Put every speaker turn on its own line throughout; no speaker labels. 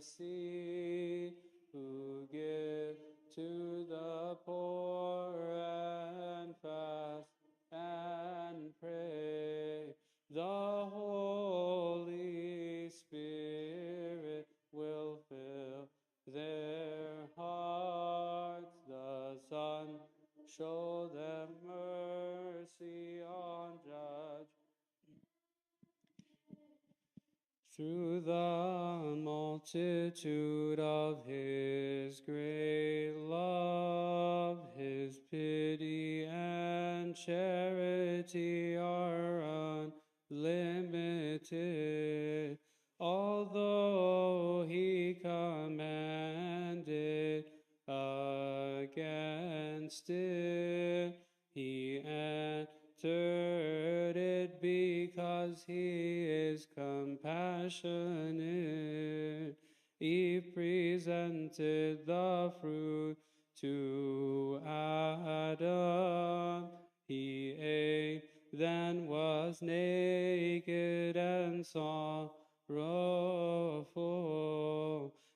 mercy, who give to the poor and fast and pray. The Holy Spirit will fill their hearts. The Son show them mercy on judge. Through the multitude of his great love, his pity and charity are unlimited. Although he commanded against it, he entered it because he is compassionate. He presented the fruit to Adam. He ate, then was naked and sorrowful.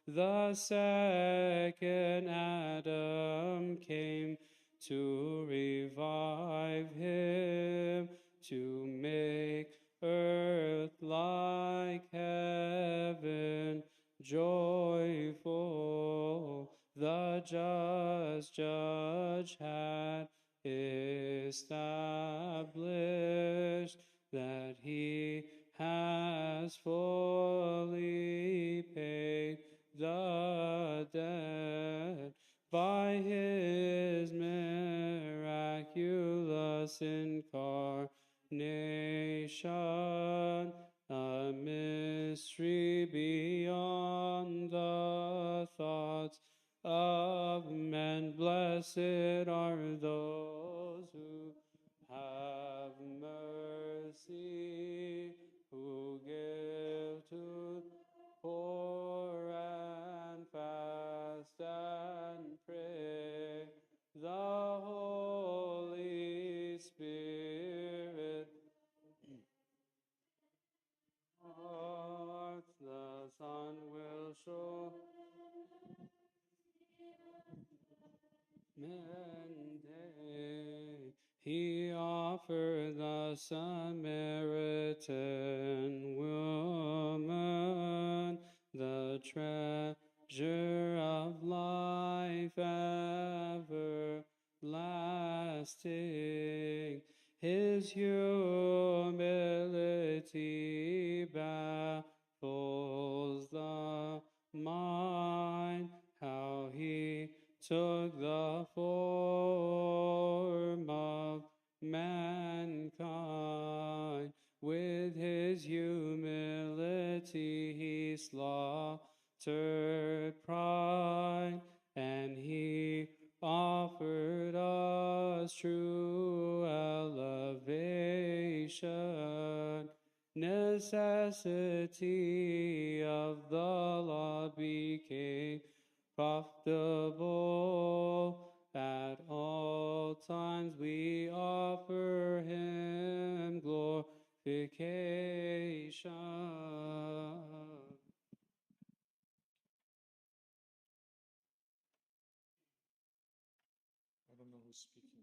The second Adam came to revive him, to make earth like heaven joyful. The just judge had established that he has fully paid the debt by his miraculous incarnation, a mystery beyond the thoughts of men. Blessed are those who have mercy, who give to poor and fast and pray. The Holy Spirit, the Son will show midday. He offered the Samaritan woman the treasure of life everlasting. His humility baffles the mind, how he took the form of mankind. With his humility he slaughtered pride, and he offered us true elevation. Necessity of the law became profitable. At all times we offer him glorification.
I don't know who's speaking.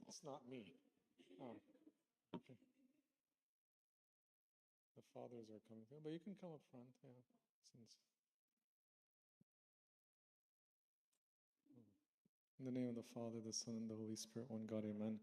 It's not me. Oh, okay. The fathers are coming through, but you can come up front, yeah. Since in the name of the Father, the Son, and the Holy Spirit, one God, amen.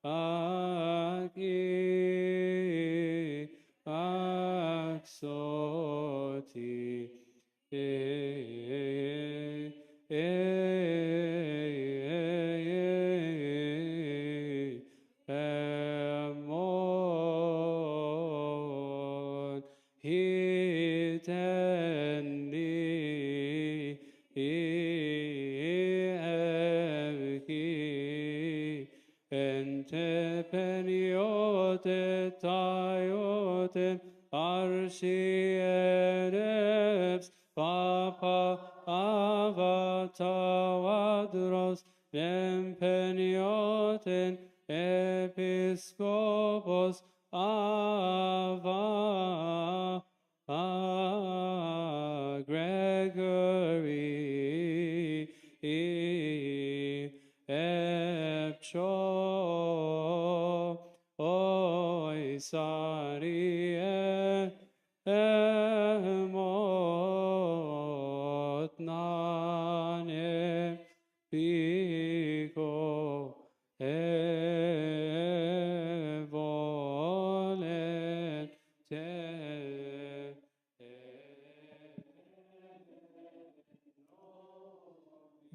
Aki Aksoti Emon Hitendi Evki Ente peniote taiote arshi erebs papa avatavadros empenioten episkopos ava Gregory Epcho Oisari Emot Nane Pico Evolen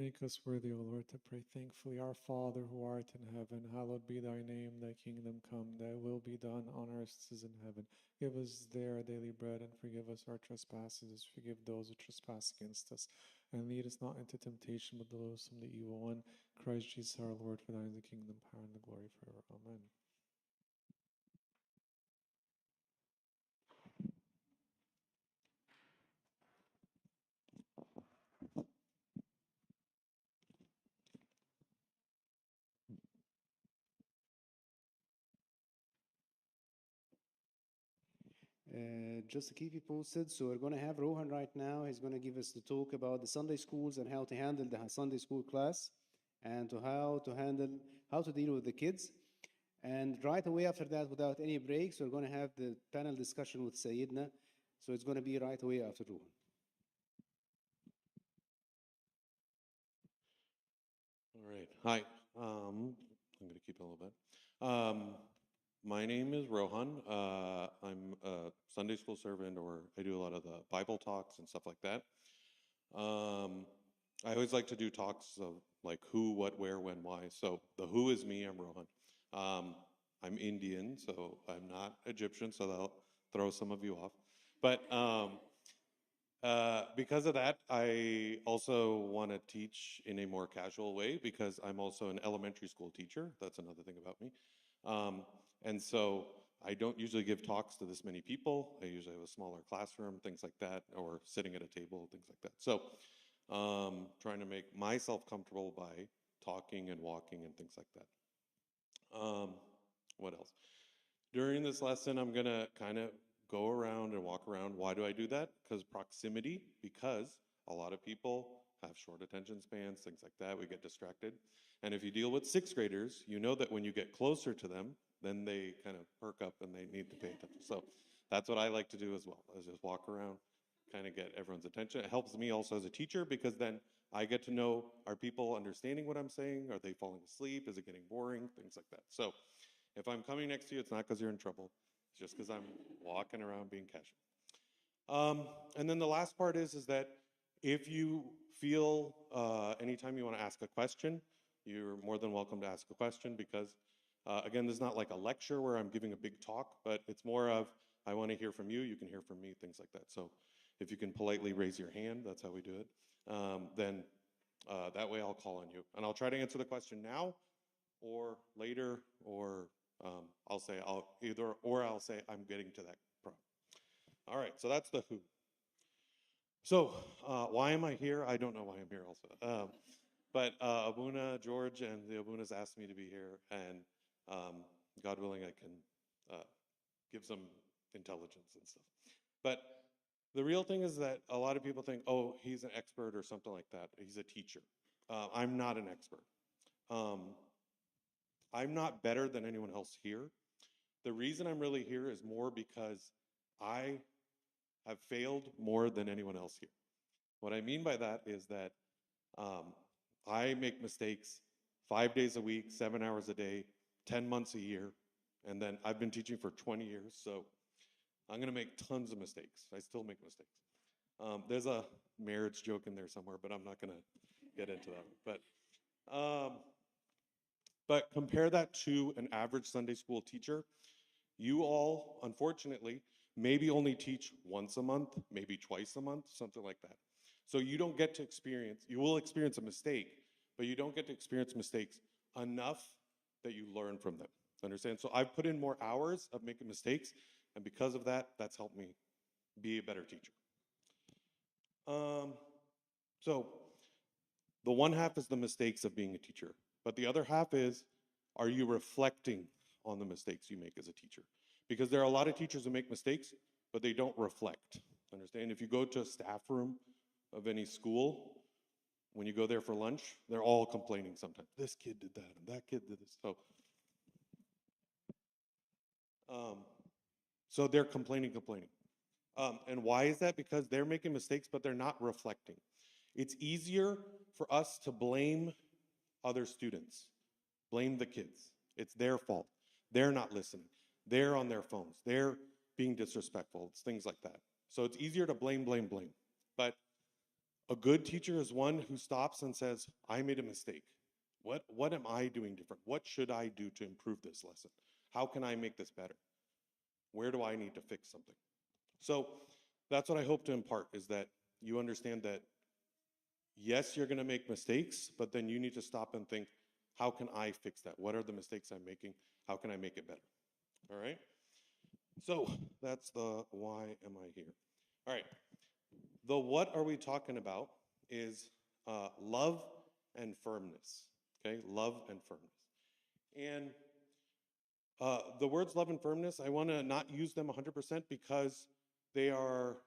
Make us worthy, O Lord, to pray thankfully. Our Father who art in heaven, hallowed be thy name. Thy kingdom come, thy will be done on earth as in heaven. Give us there our daily bread, and forgive us our trespasses, as we forgive those who trespass against us. And lead us not into temptation, but deliver us from the evil one. Christ Jesus our Lord, for thine is the kingdom, power, and the glory forever. Amen.
Just to keep you posted, so we're going to have Rohan right now. He's going to give us the talk about the Sunday schools and how to handle the Sunday school class, and how to deal with the kids. And right away after that, without any breaks, we're going to have the panel discussion with Sayyidina. So it's going to be right away after Rohan.
All right. Hi. I'm going to keep it a little bit. My name is Rohan. I'm a Sunday school servant, or I do a lot of the Bible talks and stuff like that. I always like to do talks of like who, what, where, when, why. So the who is me. I'm Rohan. I'm Indian, so I'm not Egyptian, so that'll throw some of you off. But because of that, I also want to teach in a more casual way because I'm also an elementary school teacher. That's another thing about me. And so I don't usually give talks to this many people. I usually have a smaller classroom, things like that, or sitting at a table, things like that. So trying to make myself comfortable by talking and walking and things like that. What else? During this lesson, I'm going to kind of go around and walk around. Why do I do that? Because proximity, because a lot of people have short attention spans, things like that. We get distracted. And if you deal with sixth graders, you know that when you get closer to them, then they kind of perk up and they need to pay attention. So that's what I like to do as well, is just walk around, kind of get everyone's attention. It helps me also as a teacher because then I get to know, are people understanding what I'm saying? Are they falling asleep? Is it getting boring? Things like that. So if I'm coming next to you, it's not because you're in trouble. It's just because I'm walking around being casual. And then the last part is that if you feel anytime you want to ask a question, you're more than welcome to ask a question because, again, this is not like a lecture where I'm giving a big talk, but it's more of, I want to hear from you, you can hear from me, things like that. So if you can politely raise your hand, that's how we do it, then that way I'll call on you. And I'll try to answer the question now or later, or I'll say I'll say I'm getting to that problem. All right, so that's the who. So why am I here? I don't know why I'm here also. But Abuna, George, and the Abunas asked me to be here, and God willing, I can give some intelligence and stuff. But the real thing is that a lot of people think, oh, he's an expert or something like that. He's a teacher. I'm not an expert. I'm not better than anyone else here. The reason I'm really here is more because I have failed more than anyone else here. What I mean by that is that I make mistakes 5 days a week, 7 hours a day, 10 months a year. And then I've been teaching for 20 years. So I'm going to make tons of mistakes. I still make mistakes. There's a marriage joke in there somewhere, but I'm not going to get into that. But compare that to an average Sunday school teacher. You all, unfortunately, maybe only teach once a month, maybe twice a month, something like that. So you don't get to experience, you will experience a mistake, but you don't get to experience mistakes enough that you learn from them. Understand? So I've put in more hours of making mistakes, and because of that, that's helped me be a better teacher. So the one half is the mistakes of being a teacher, but the other half is, are you reflecting on the mistakes you make as a teacher? Because there are a lot of teachers who make mistakes, but they don't reflect. Understand? If you go to a staff room of any school, when you go there for lunch, they're all complaining sometimes. This kid did that, and that kid did this. So they're complaining. And why is that? Because they're making mistakes, but they're not reflecting. It's easier for us to blame other students, blame the kids. It's their fault. They're not listening. They're on their phones. They're being disrespectful. It's things like that. So it's easier to blame. But a good teacher is one who stops and says, I made a mistake. What am I doing different? What should I do to improve this lesson? How can I make this better? Where do I need to fix something? So that's what I hope to impart, is that you understand that, yes, you're going to make mistakes, but then you need to stop and think, how can I fix that? What are the mistakes I'm making? How can I make it better? All right? So that's the why am I here? All right. The what are we talking about is love and firmness. Okay? Love and firmness. And the words love and firmness, I want to not use them 100% because they are,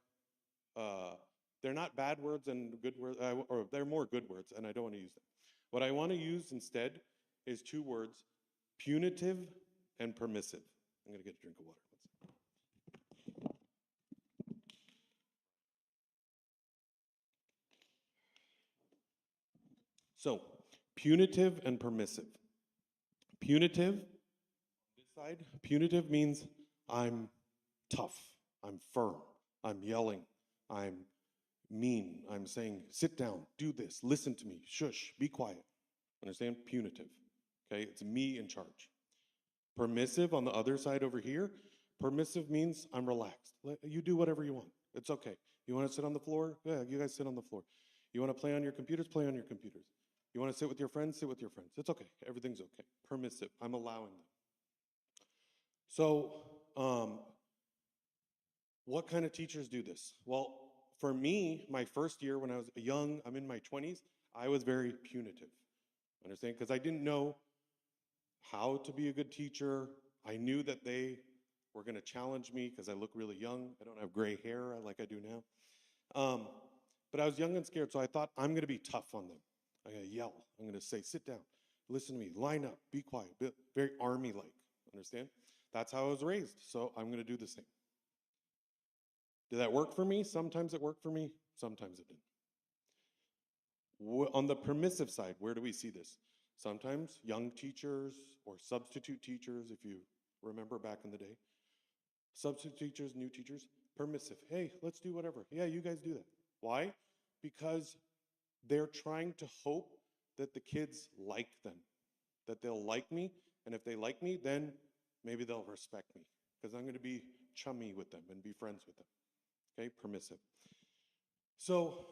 they're not bad words and good words, or they're more good words, and I don't want to use them. What I want to use instead is two words, punitive and permissive. I'm going to get a drink of water. So, punitive and permissive. Punitive, this side, punitive means I'm tough, I'm firm, I'm yelling, I'm mean, I'm saying, sit down, do this, listen to me, shush, be quiet. Understand? Punitive. Okay, it's me in charge. Permissive on the other side over here, permissive means I'm relaxed. You do whatever you want. It's okay. You want to sit on the floor? Yeah, you guys sit on the floor. You want to play on your computers? Play on your computers. You want to sit with your friends? Sit with your friends. It's okay. Everything's okay. Permissive. I'm allowing them. So, what kind of teachers do this? Well, for me, my first year when I was young, I'm in my 20s, I was very punitive. Understand? Because I didn't know how to be a good teacher. I knew that they were going to challenge me because I look really young. I don't have gray hair like I do now. But I was young and scared, so I thought I'm going to be tough on them. I'm going to yell. I'm going to say, sit down, listen to me, line up, be quiet, very army-like. Understand? That's how I was raised, so I'm going to do the same. Did that work for me? Sometimes it worked for me, sometimes it didn't. On the permissive side, where do we see this? Sometimes young teachers or substitute teachers, if you remember back in the day, substitute teachers, new teachers, permissive. Hey, let's do whatever. Yeah, you guys do that. Why? Because they're trying to hope that the kids like them, that they'll like me, and if they like me, then maybe they'll respect me because I'm going to be chummy with them and be friends with them. Okay, permissive. So,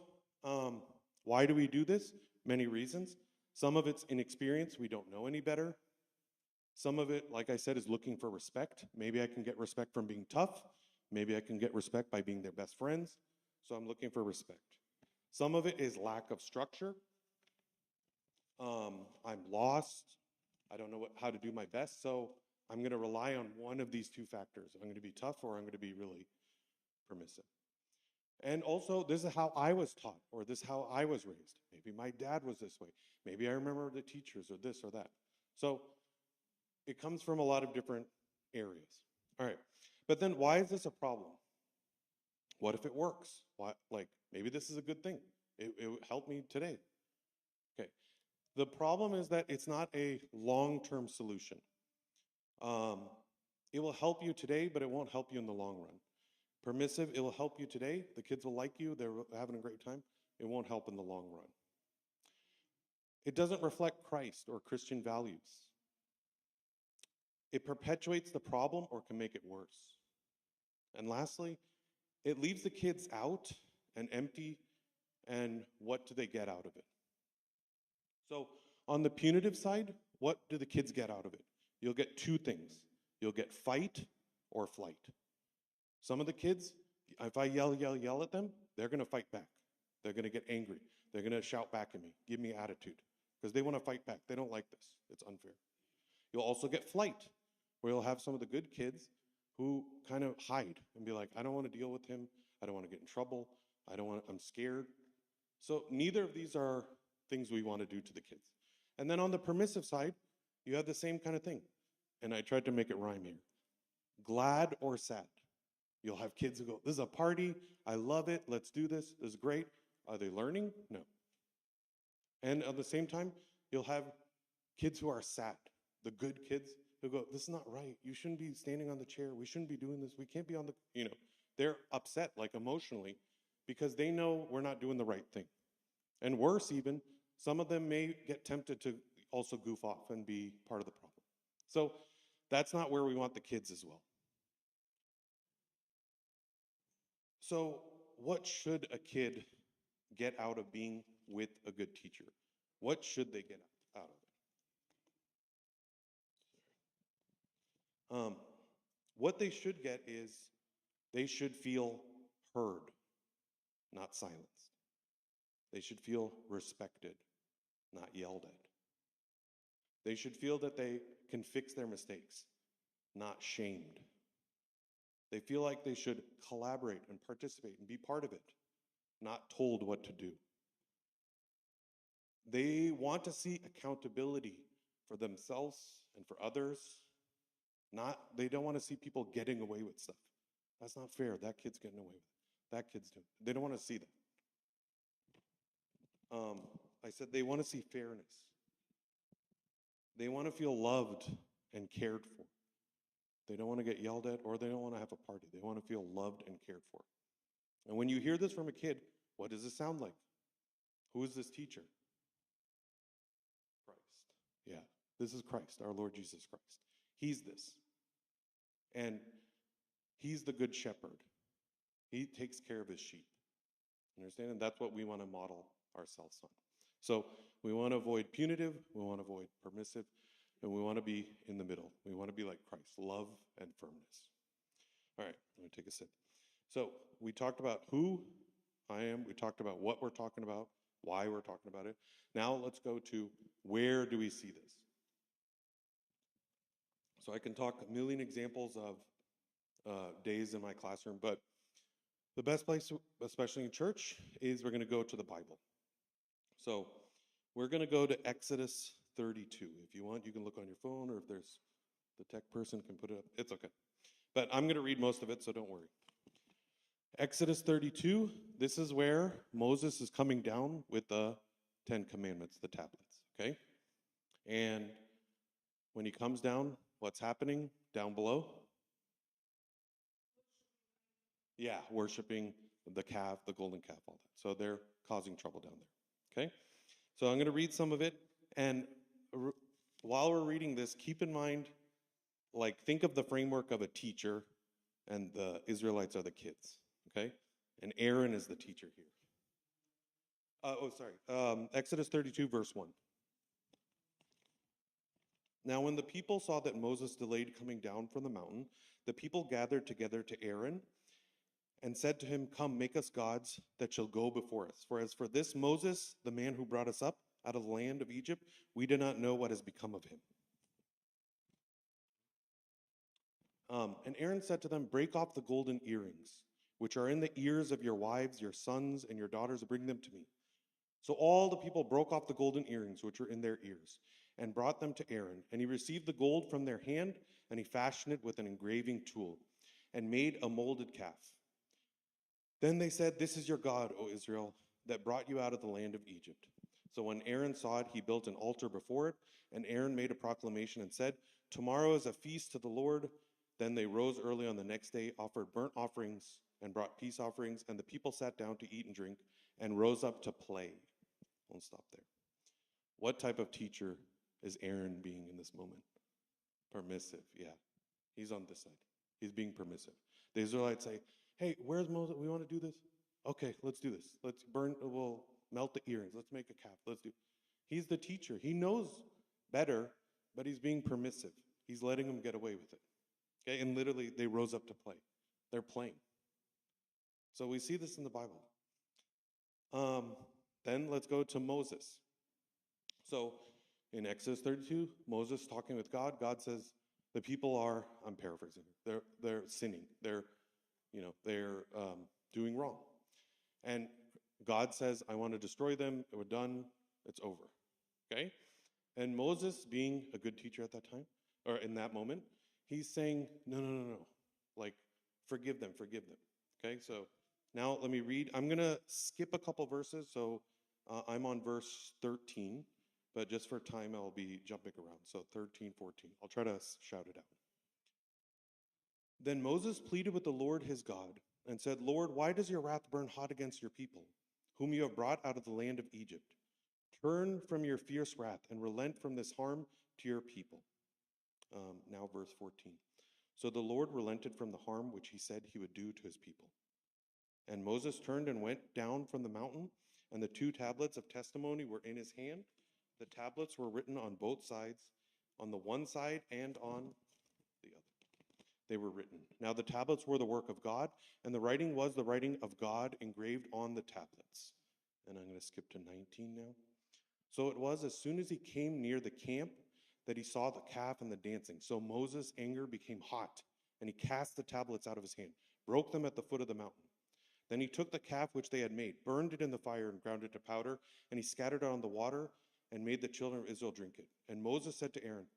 why do we do this? Many reasons. Some of it's inexperience. We don't know any better. Some of it, like I said, is looking for respect. Maybe I can get respect from being tough. Maybe I can get respect by being their best friends. So I'm looking for respect. Some of it is lack of structure. I'm lost. I don't know how to do my best. So I'm going to rely on one of these two factors. I'm going to be tough or I'm going to be really permissive. And also, this is how I was taught, or this is how I was raised. Maybe my dad was this way. Maybe I remember the teachers, or this or that. So it comes from a lot of different areas. All right. But then why is this a problem? What if it works? Why, like, maybe this is a good thing. It helped me today. Okay. The problem is that it's not a long-term solution. It will help you today, but it won't help you in the long run. Permissive, it will help you today. The kids will like you. They're having a great time. It won't help in the long run. It doesn't reflect Christ or Christian values. It perpetuates the problem or can make it worse. And lastly, it leaves the kids out and empty, and what do they get out of it? So on the punitive side, what do the kids get out of it? You'll get two things. You'll get fight or flight. Some of the kids, if I yell at them, they're going to fight back. They're going to get angry. They're going to shout back at me, give me attitude, because they want to fight back. They don't like this. It's unfair. You'll also get flight, where you'll have some of the good kids who kind of hide and be like, I don't want to deal with him. I don't want to get in trouble. I'm scared. So neither of these are things we want to do to the kids. And then on the permissive side, you have the same kind of thing. And I tried to make it rhyme here. Glad or sad. You'll have kids who go, this is a party. I love it. Let's do this. This is great. Are they learning? No. And at the same time, you'll have kids who are sad. The good kids who go, this is not right. You shouldn't be standing on the chair. We shouldn't be doing this. We can't be on the, they're upset, like emotionally, because they know we're not doing the right thing. And worse even, some of them may get tempted to also goof off and be part of the problem. So that's not where we want the kids as well. So what should a kid get out of being with a good teacher? What should they get out of it? What they should get is they should feel heard, not silenced. They should feel respected, not yelled at. They should feel that they can fix their mistakes, not shamed. They feel like they should collaborate and participate and be part of it, not told what to do. They want to see accountability for themselves and for others. They don't want to see people getting away with stuff. That's not fair. That kid's getting away with it. That kid's doing it. They don't want to see that. I said they want to see fairness. They want to feel loved and cared for. They don't want to get yelled at, or they don't want to have a party. They want to feel loved and cared for. And when you hear this from a kid, what does it sound like? Who is this teacher? Christ. Yeah, this is Christ, our Lord Jesus Christ. He's this. And he's the good shepherd. He takes care of his sheep. Understand? And that's what we want to model ourselves on. So we want to avoid punitive, we want to avoid permissive, and we want to be in the middle. We want to be like Christ, love and firmness. All right, I'm going to take a sip. So we talked about who I am. We talked about what we're talking about, why we're talking about it. Now let's go to where do we see this? So I can talk a million examples of days in my classroom, but the best place, especially in church, is we're going to go to the Bible. So we're going to go to Exodus 32. If you want, you can look on your phone, or if there's the tech person can put it up. It's okay. But I'm going to read most of it, so don't worry. Exodus 32, this is where Moses is coming down with the 10 Commandments, the tablets, okay? And when he comes down, what's happening down below? Yeah, worshiping the calf, the golden calf, all that. So they're causing trouble down there, okay? So I'm going to read some of it, and while we're reading this, keep in mind, think of the framework of a teacher, and the Israelites are the kids, okay? And Aaron is the teacher here. Exodus 32, verse 1. Now when the people saw that Moses delayed coming down from the mountain, the people gathered together to Aaron and said to him, come, make us gods that shall go before us. For as for this Moses, the man who brought us up out of the land of Egypt, we do not know what has become of him. And Aaron said to them, break off the golden earrings, which are in the ears of your wives, your sons, and your daughters, bring them to me. So all the people broke off the golden earrings, which were in their ears, and brought them to Aaron. And he received the gold from their hand, and he fashioned it with an engraving tool, and made a molded calf. Then they said, this is your God, O Israel, that brought you out of the land of Egypt. So when Aaron saw it, he built an altar before it, and Aaron made a proclamation and said, "Tomorrow is a feast to the Lord." Then they rose early on the next day, offered burnt offerings, and brought peace offerings, and the people sat down to eat and drink and rose up to play. Won't stop there. What type of teacher is Aaron being in this moment? Permissive, yeah. He's on this side. He's being permissive. The Israelites say, "Hey, where's Moses? We want to do this. Okay, let's do this. We'll melt the earrings. Let's make a calf. Let's do." He's the teacher. He knows better, but he's being permissive. He's letting them get away with it. Okay, and literally they rose up to play. They're playing. So we see this in the Bible. Then let's go to Moses. So in Exodus 32, Moses talking with God. God says the people are, I'm paraphrasing, they're sinning. They're doing wrong. And God says, I want to destroy them. We're done. It's over. Okay? And Moses, being a good teacher at that time, or in that moment, he's saying, no. Like, forgive them. Okay? So now let me read. I'm going to skip a couple verses. So I'm on verse 13, but just for time, I'll be jumping around. So 13, 14. I'll try to shout it out. Then Moses pleaded with the Lord his God and said, "Lord, why does your wrath burn hot against your people, whom you have brought out of the land of Egypt? Turn from your fierce wrath and relent from this harm to your people." Now verse 14. So the Lord relented from the harm which he said he would do to his people. And Moses turned and went down from the mountain, and the 2 tablets of testimony were in his hand. The tablets were written on both sides, on the one side and on the other. They were written. Now the tablets were the work of God, and the writing was the writing of God engraved on the tablets. And I'm going to skip to 19 now. So it was as soon as he came near the camp that he saw the calf and the dancing. So Moses' anger became hot, and he cast the tablets out of his hand, broke them at the foot of the mountain. Then he took the calf which they had made, burned it in the fire, and ground it to powder, and he scattered it on the water and made the children of Israel drink it. And Moses said to Aaron,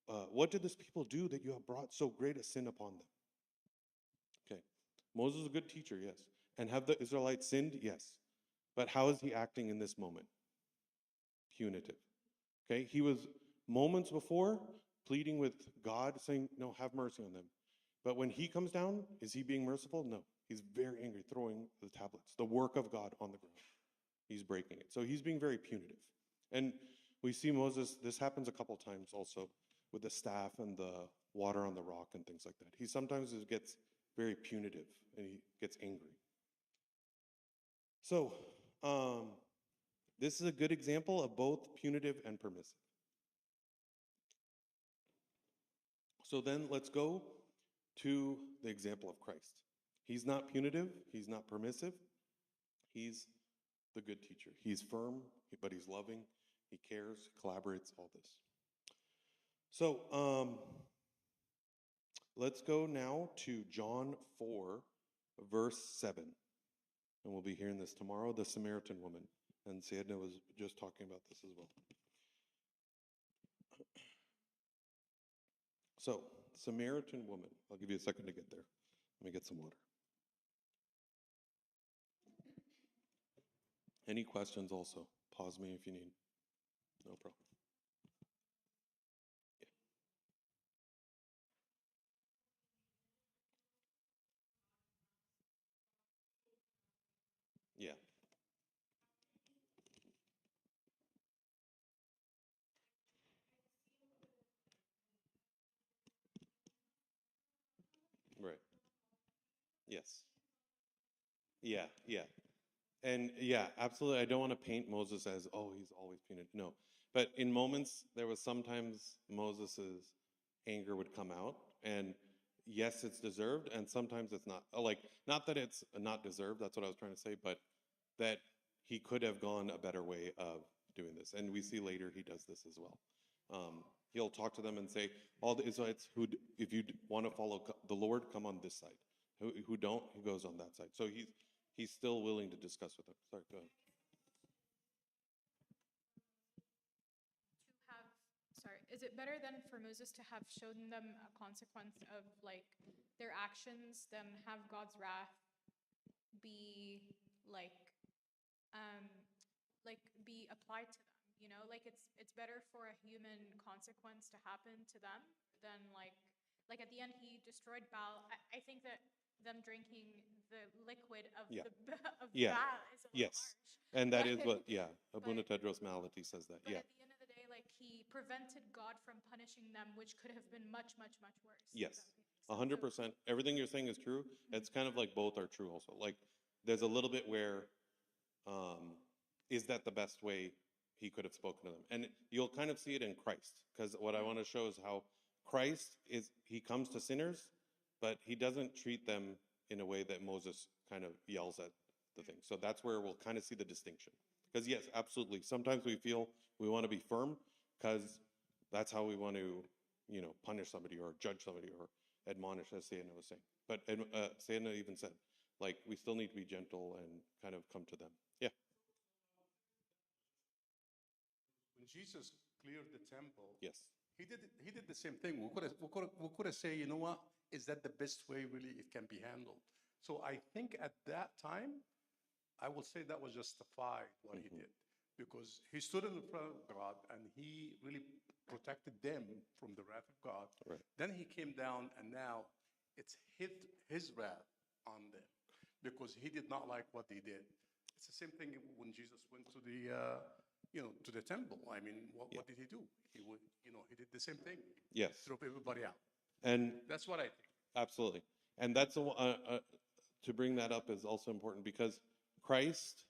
"What did this people do that you have brought so great a sin upon them?" Okay. Moses is a good teacher, yes. And have the Israelites sinned? Yes. But how is he acting in this moment? Punitive. Okay. He was moments before pleading with God, saying, "No, have mercy on them." But when he comes down, is he being merciful? No. He's very angry, throwing the tablets, the work of God, on the ground. He's breaking it. So he's being very punitive. And we see Moses, this happens a couple times also with the staff and the water on the rock and things like that. He sometimes gets very punitive and he gets angry. So this is a good example of both punitive and permissive. So then let's go to the example of Christ. He's not punitive. He's not permissive. He's the good teacher. He's firm, but he's loving. He cares, collaborates, all this. So let's go now to John 4, verse 7. And we'll be hearing this tomorrow, the Samaritan woman. And Sayedna was just talking about this as well. So, Samaritan woman. I'll give you a second to get there. Let me get some water. Any questions also? Pause me if you need. No problem. Yeah. Right. Yes. Yeah. And yeah, absolutely. I don't want to paint Moses as, oh, he's always punitive. No. But in moments, there was sometimes Moses's anger would come out. And yes, it's deserved. And sometimes it's not. Like, not that it's not deserved. That's what I was trying to say. But that he could have gone a better way of doing this. And we see later he does this as well. He'll talk to them and say, all the Israelites who, if you want to follow the Lord, come on this side. Who don't, he goes on that side. So he's still willing to discuss with them. Sorry, go ahead.
Is it better then for Moses to have shown them a consequence of like their actions than have God's wrath be like like be applied to them, you know? Like it's better for a human consequence to happen to them than like at the end he destroyed Baal. I think that them drinking the liquid of
Yeah.
of
Yeah.
Baal is a little
Yes.
harsh.
And that is
But-
what, yeah, Abuna
but-
Tedros Malati says that.
But
Yeah.
at the end of the day, like he prevented God from punishing them, which could have been much, much, much worse. if
Yes.
that makes sense.
100%. Everything you're saying is true. It's kind of like both are true also. Like there's a little bit where is that the best way he could have spoken to them? And you'll kind of see it in Christ, because what I want to show is how Christ is, he comes to sinners, but he doesn't treat them in a way that Moses kind of yells at the thing. So that's where we'll kind of see the distinction. Because yes, absolutely. Sometimes we feel we want to be firm because that's how we want to, you know, punish somebody or judge somebody or admonish, as Sayana was saying. But Sayana even said, like, we still need to be gentle and kind of come to them. Yeah.
When Jesus cleared the temple,
Yes.
he did the same thing. We could have said, you know what? Is that the best way really it can be handled? So I think at that time, I will say that was justified what he did, because he stood in front of God and he really protected them from the wrath of God.
Right.
Then he came down and now it's hit his wrath on them because he did not like what they did. It's the same thing when Jesus went to the to the temple. I mean, what did he do? He did the same thing.
Yes.
Throw everybody out.
And
That's what I think.
absolutely. And that's to bring that up is also important because Christ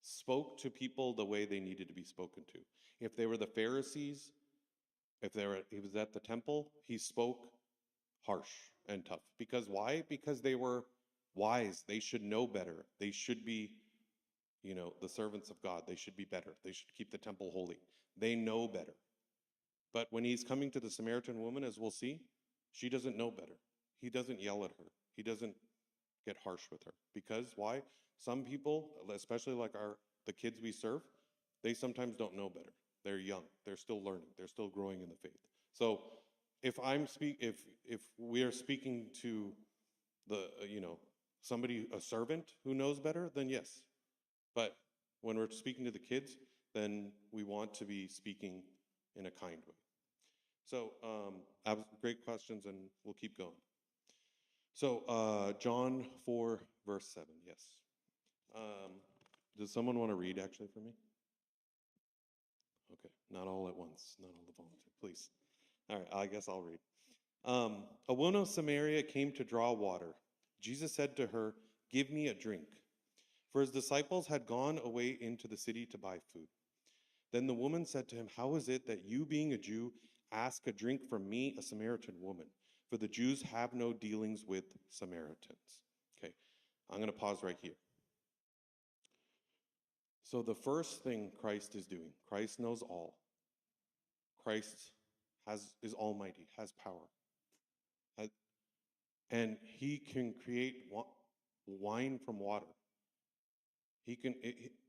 spoke to people the way they needed to be spoken to. If they were the Pharisees, he was at the temple, he spoke harsh and tough. Because why? Because they were wise. They should know better. They should be, the servants of God. They should be better. They should keep the temple holy. They know better. But when he's coming to the Samaritan woman, as we'll see, she doesn't know better. He doesn't yell at her. He doesn't get harsh with her. Because why? Some people, especially like the kids we serve, they sometimes don't know better. They're young. They're still learning. They're still growing in the faith. So if we are speaking to somebody, a servant who knows better, then yes. But when we're speaking to the kids, then we want to be speaking in a kind way. So great questions, and we'll keep going. So John 4, verse 7, yes. Does someone want to read actually for me? Okay, not all at once, not all the volunteers, please. All right, I guess I'll read. A woman of Samaria came to draw water. Jesus said to her, "Give me a drink." For his disciples had gone away into the city to buy food. Then the woman said to him, "How is it that you, being a Jew, ask a drink from me, a Samaritan woman? For the Jews have no dealings with Samaritans." Okay, I'm going to pause right here. So the first thing Christ is doing, Christ knows all. Christ is almighty, has power. And he can create wine from water.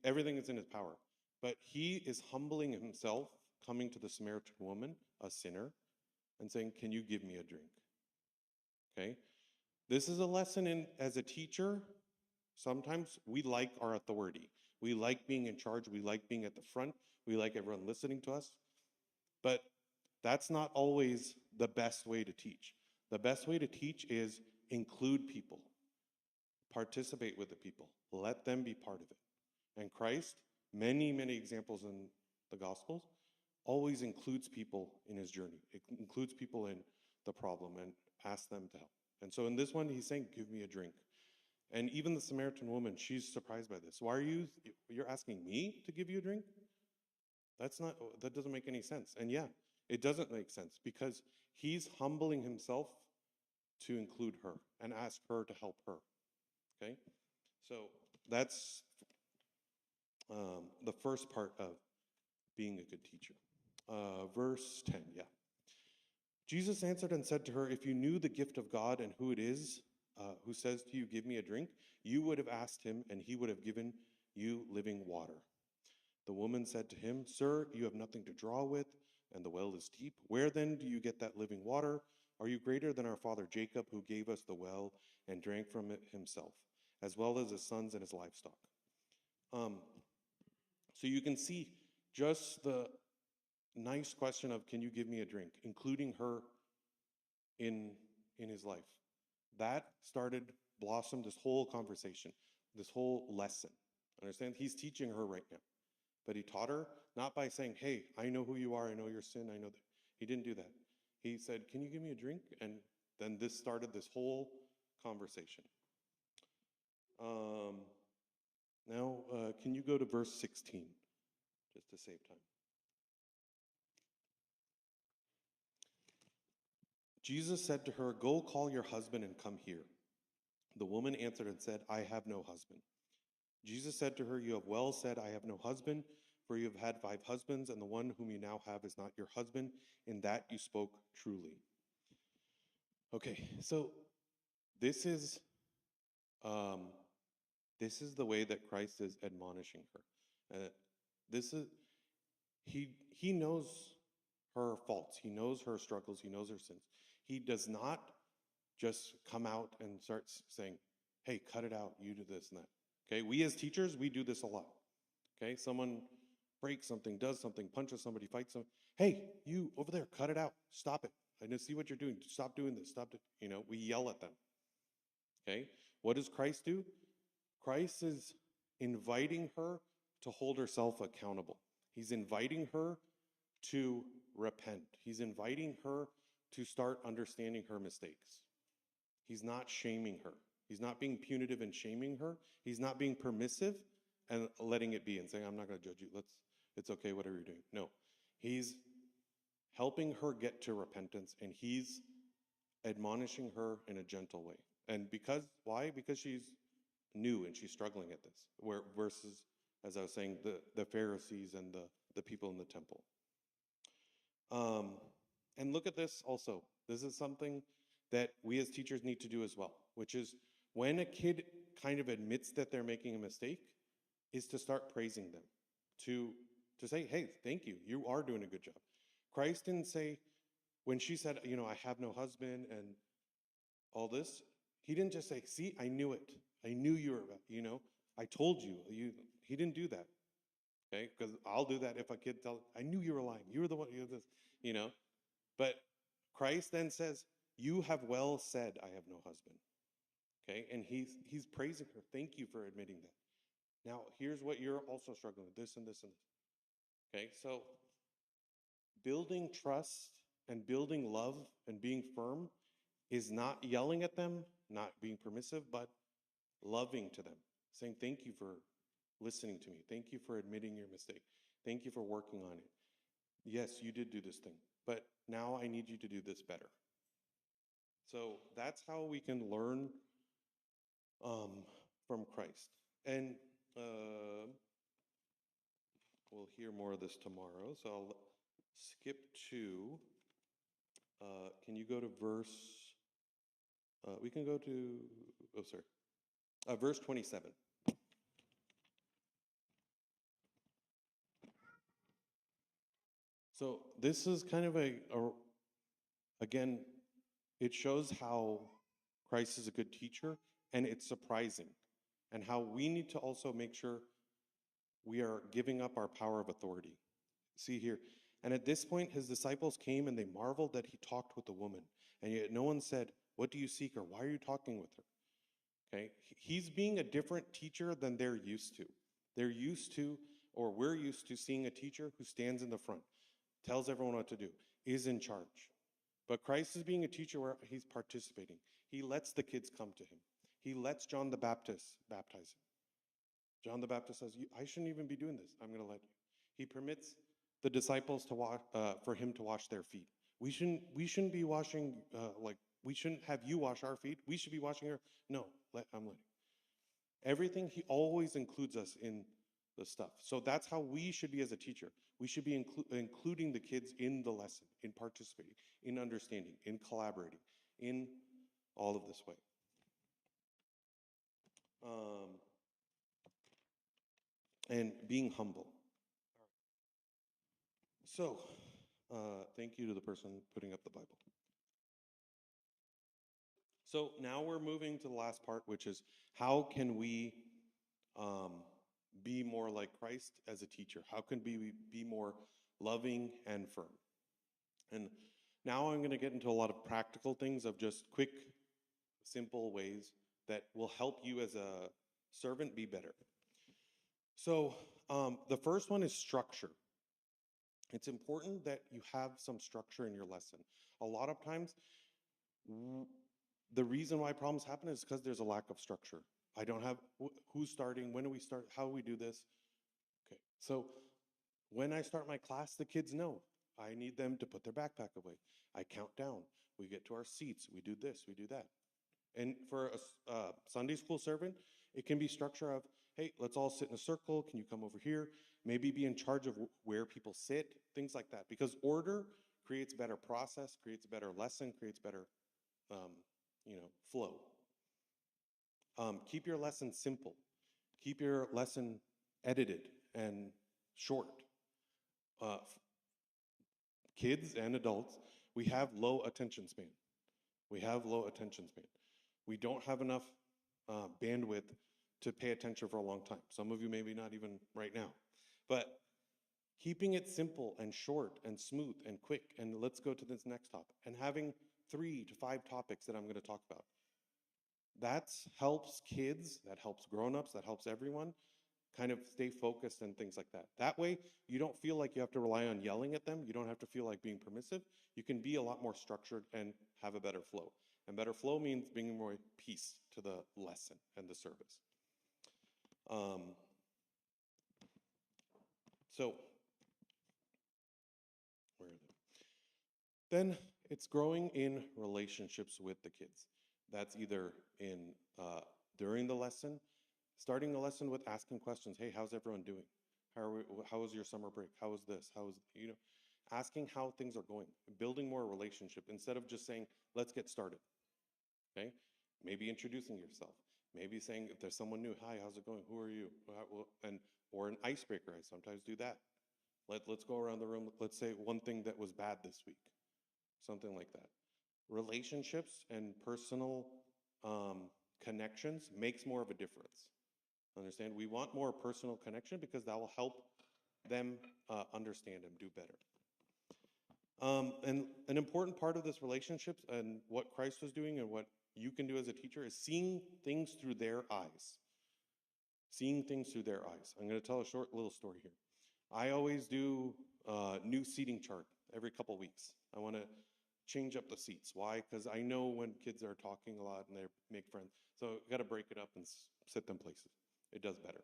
Everything is in his power. But he is humbling himself, coming to the Samaritan woman, a sinner, and saying, "Can you give me a drink?" Okay? This is a lesson as a teacher. Sometimes we like our authority. We like being in charge. We like being at the front. We like everyone listening to us. But that's not always the best way to teach. The best way to teach is include people. Participate with the people. Let them be part of it. And Christ, many, many examples in the Gospels, always includes people in his journey. It includes people in the problem and asks them to help. And so in this one, he's saying, "Give me a drink." And even the Samaritan woman, she's surprised by this. "Why you're asking me to give you a drink? That doesn't make any sense." And yeah, it doesn't make sense because he's humbling himself to include her and ask her to help her. Okay? So that's the first part of being a good teacher. Verse 10, yeah. Jesus answered and said to her, "If you knew the gift of God and who it is who says to you, 'Give me a drink,' you would have asked him, and he would have given you living water." The woman said to him, "Sir, you have nothing to draw with, and the well is deep. Where then do you get that living water? Are you greater than our father Jacob, who gave us the well and drank from it himself, as well as his sons and his livestock?" So you can see just the nice question of, can you give me a drink, including her in his life. That started, blossomed this whole conversation, this whole lesson. Understand? He's teaching her right now. But he taught her not by saying, hey, I know who you are, I know your sin, I know that. He didn't do that. He said, can you give me a drink? And then this started this whole conversation. Now, can you go to verse 16, just to save time? Jesus said to her, go call your husband and come here. The woman answered and said, I have no husband. Jesus said to her, you have well said, I have no husband, for you have had 5 husbands, and the one whom you now have is not your husband. In that you spoke truly. Okay, so this is the way that Christ is admonishing her. This is he knows her faults, he knows her struggles, he knows her sins. He does not just come out and start saying, hey, cut it out, you do this and that. Okay, we as teachers, we do this a lot. Okay, someone breaks something, does something, punches somebody, fights somebody. Hey, you over there, cut it out, stop it. I know, see what you're doing. Stop doing this. Stop it. You know, we yell at them. Okay, what does Christ do? Christ is inviting her to hold herself accountable. He's inviting her to repent. He's inviting her to start understanding her mistakes. He's not shaming her. He's not being punitive and shaming her. He's not being permissive and letting it be and saying, I'm not going to judge you. It's okay, whatever you're doing. No, he's helping her get to repentance, and he's admonishing her in a gentle way. And why? Because she's new and she's struggling at this. Versus, as I was saying, the Pharisees and the people in the temple. And look at this also. This is something that we as teachers need to do as well, which is when a kid kind of admits that they're making a mistake, is to start praising them, to say, hey, thank you, you are doing a good job. Christ didn't say, when she said, I have no husband and all this, he didn't just say, see, I knew it. I knew you were, I told you. He didn't do that, okay? Because I'll do that if a kid tells, I knew you were lying. You were the one, you this, But Christ then says, you have well said, I have no husband, okay? And he's praising her. Thank you for admitting that. Now, here's what you're also struggling with, this and this and this, okay? So building trust and building love and being firm is not yelling at them, not being permissive, but loving to them, saying, thank you for listening to me. Thank you for admitting your mistake. Thank you for working on it. Yes, you did do this thing, but now I need you to do this better. So that's how we can learn from Christ. And we'll hear more of this tomorrow. So I'll skip to, can you go to we can go to, verse 27. So this is kind of again, it shows how Christ is a good teacher, and it's surprising, and how we need to also make sure we are giving up our power of authority. See here, and at this point his disciples came and they marveled that he talked with the woman, and yet no one said, what do you seek, or why are you talking with her? Okay, he's being a different teacher than they're used to. They're used to, or we're used to, seeing a teacher who stands in the front, tells everyone what to do, is in charge. But Christ is being a teacher where he's participating. He lets the kids come to him. He lets John the Baptist baptize him. John the Baptist says, I shouldn't even be doing this. I'm going to let you. He permits the disciples for him to wash their feet. We shouldn't be washing, we shouldn't have you wash our feet. We should be washing her. No, I'm letting. Everything, he always includes us in the stuff. So that's how we should be as a teacher. We should be including the kids in the lesson, in participating, in understanding, in collaborating, in all of this way. And being humble. So, thank you to the person putting up the Bible. So now we're moving to the last part, which is how can we be more like Christ as a teacher? How can we be more loving and firm? And now I'm going to get into a lot of practical things of just quick, simple ways that will help you as a servant be better. So the first one is structure. It's important that you have some structure in your lesson. A lot of times, the reason why problems happen is because there's a lack of structure. I don't have who's starting, when do we start, how do we do this? Okay, so when I start my class, the kids know. I need them to put their backpack away. I count down. We get to our seats. We do this, we do that. And for a Sunday school servant, it can be structure of, hey, let's all sit in a circle. Can you come over here? Maybe be in charge of where people sit, things like that. Because order creates better process, creates a better lesson, creates better, flow. Keep your lesson simple. Keep your lesson edited and short. Kids and adults, we have low attention span. We have low attention span. We don't have enough bandwidth to pay attention for a long time. Some of you maybe not even right now. But keeping it simple and short and smooth and quick, and let's go to this next topic, and having 3 to 5 topics that I'm going to talk about. That helps kids, that helps grown-ups, that helps everyone kind of stay focused and things like that. That way, you don't feel like you have to rely on yelling at them. You don't have to feel like being permissive. You can be a lot more structured and have a better flow. And better flow means bringing more peace to the lesson and the service. So, where are they? Then it's growing in relationships with the kids. That's either in during the lesson, starting the lesson with asking questions. Hey, how's everyone doing? How was your summer break? How was this? How was, asking how things are going, building more relationship instead of just saying, let's get started. Okay? Maybe introducing yourself. Maybe saying if there's someone new, hi, how's it going? Who are you? Or an icebreaker. I sometimes do that. Let's go around the room. Let's say one thing that was bad this week. Something like that. Relationships and personal connections makes more of a difference. Understand? We want more personal connection because that will help them understand and do better. And an important part of this relationships and what Christ was doing and what you can do as a teacher is seeing things through their eyes. Seeing things through their eyes. I'm going to tell a short little story here. I always do a new seating chart every couple weeks. I want to change up the seats. Why? Because I know when kids are talking a lot and they make friends. So I've got to break it up and sit them places. It does better.